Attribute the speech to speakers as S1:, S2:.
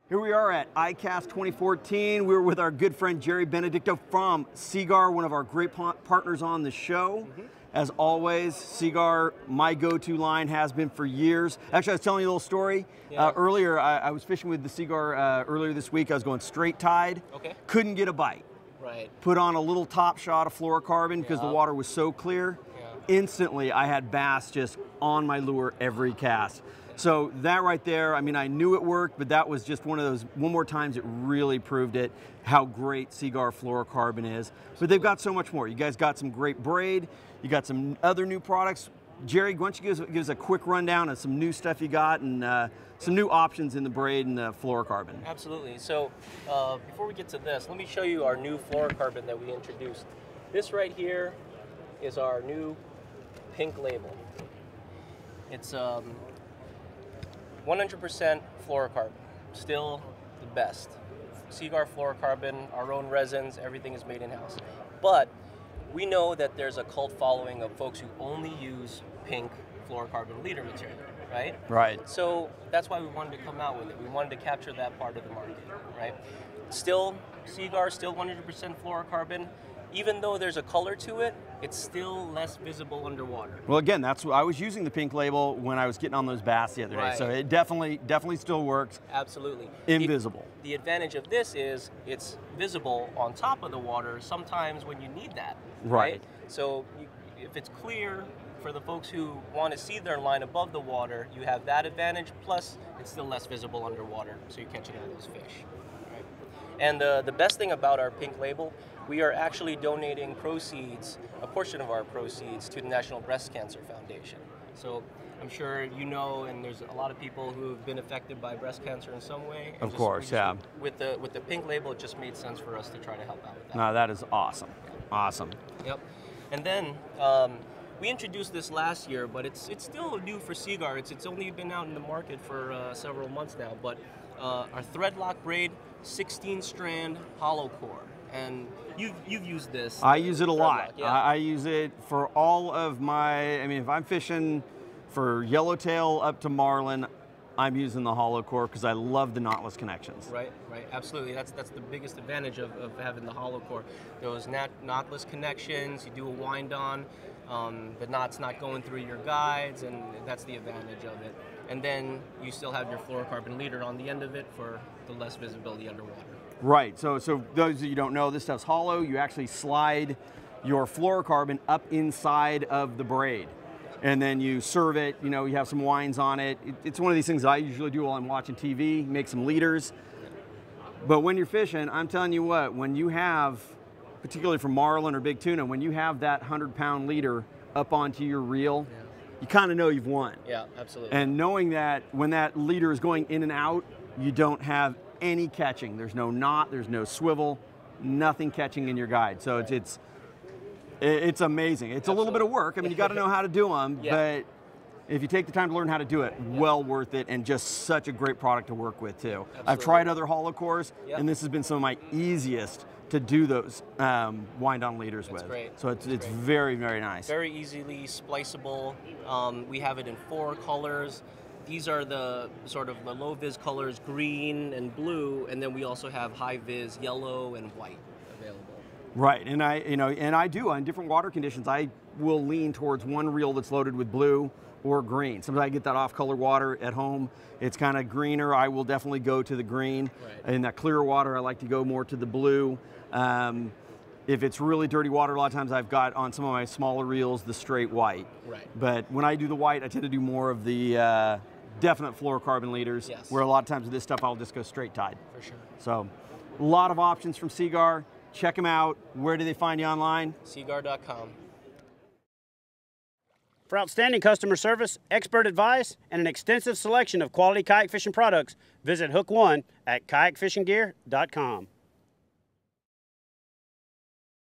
S1: Here we are at iCAST 2014. We're with our good friend Gerry Benedicto from Seaguar, one of our great partners on the show. As always, Seaguar, my go-to line, has been for years. Actually, I was telling you a little story. Earlier, I was fishing with the Seaguar earlier this week. I was going straight tide. Couldn't get a bite. Put on a little top shot of fluorocarbon because the water was so clear. Instantly, I had bass just on my lure every cast. So that right there, I mean, I knew it worked, but that was just one of those, one more times it really proved it, how great Seaguar fluorocarbon is. But they've got so much more. You guys got some great braid, you got some other new products. Gerry, why don't you give us a quick rundown of some new stuff you got and some new options in the braid and the fluorocarbon.
S2: Absolutely. So before we get to this, let me show you our new fluorocarbon that we introduced. This right here is our new Pink Label. It's 100% fluorocarbon, still the best. Seaguar fluorocarbon, our own resins, everything is made in-house. But we know that there's a cult following of folks who only use pink fluorocarbon leader material, right?
S1: Right.
S2: So that's why we wanted to come out with it. We wanted to capture that part of the market, right? Still, Seaguar, still 100% fluorocarbon. Even though there's a color to it, it's still less visible underwater.
S1: Well, again, that's what I was using the Pink Label when I was getting on those bass the other day. So it definitely still works.
S2: Absolutely.
S1: Invisible.
S2: The advantage of this is it's visible on top of the water sometimes when you need that. Right. So if it's clear for the folks who want to see their line above the water, you have that advantage. Plus, it's still less visible underwater, so you're catching all those fish. Right? And the best thing about our Pink Label, we are actually donating proceeds, a portion of our proceeds, to the National Breast Cancer Foundation. So I'm sure you know, and there's a lot of people who have been affected by breast cancer in some way.
S1: Of course, yeah.
S2: With the Pink Label, it just made sense for us to try to help out with that.
S1: No, that is awesome. Awesome.
S2: Yep. And then we introduced this last year, but it's still new for Seaguar. It's only been out in the market for several months now. But our Threadlock Braid 16-strand hollow core. And you've used this.
S1: I use it a lot.
S2: Yeah.
S1: I use it for all of my, I mean, if I'm fishing for yellowtail up to marlin, I'm using the hollow core because I love the knotless connections. Right,
S2: absolutely. That's the biggest advantage of having the hollow core. Those knotless connections, you do a wind on, the knot's not going through your guides, and that's the advantage of it. And then you still have your fluorocarbon leader on the end of it for the less visibility underwater.
S1: Right, so those of you who don't know, this stuff's hollow. You actually slide your fluorocarbon up inside of the braid. And then you serve it, you know, you have some winds on it. It's one of these things that I usually do while I'm watching TV, make some leaders. But when you're fishing, I'm telling you what, when you have, particularly for marlin or big tuna, when you have that 100-pound leader up onto your reel, you kind of know you've won.
S2: Yeah, absolutely.
S1: And knowing that when that leader is going in and out, you don't have any catching. There's no knot, there's no swivel, nothing catching in your guide. So it's amazing. It's a little bit of work. I mean, you got to know how to do them, but if you take the time to learn how to do it, well worth it, and just such a great product to work with too. Absolutely. I've tried other hollow cores, and this has been some of my easiest to do those wind-on leaders with.
S2: Great.
S1: So it's very, very nice.
S2: Very easily spliceable. We have it in 4 colors. These are the sort of the low vis colors, green and blue, and then we also have high vis yellow and white available.
S1: Right, and I do on different water conditions. I will lean towards one reel that's loaded with blue or green. Sometimes I get that off-color water at home. It's kind of greener. I will definitely go to the green. In that clear water, I like to go more to the blue. If it's really dirty water, a lot of times I've got on some of my smaller reels the straight white. But when I do the white, I tend to do more of the definite fluorocarbon leaders, where a lot of times with this stuff I'll just go straight tide.
S2: For sure.
S1: So a lot of options from Seaguar. Check them out. Where do they find you online?
S2: Seaguar.com.
S3: For outstanding customer service, expert advice, and an extensive selection of quality kayak fishing products, visit Hook One at kayakfishinggear.com.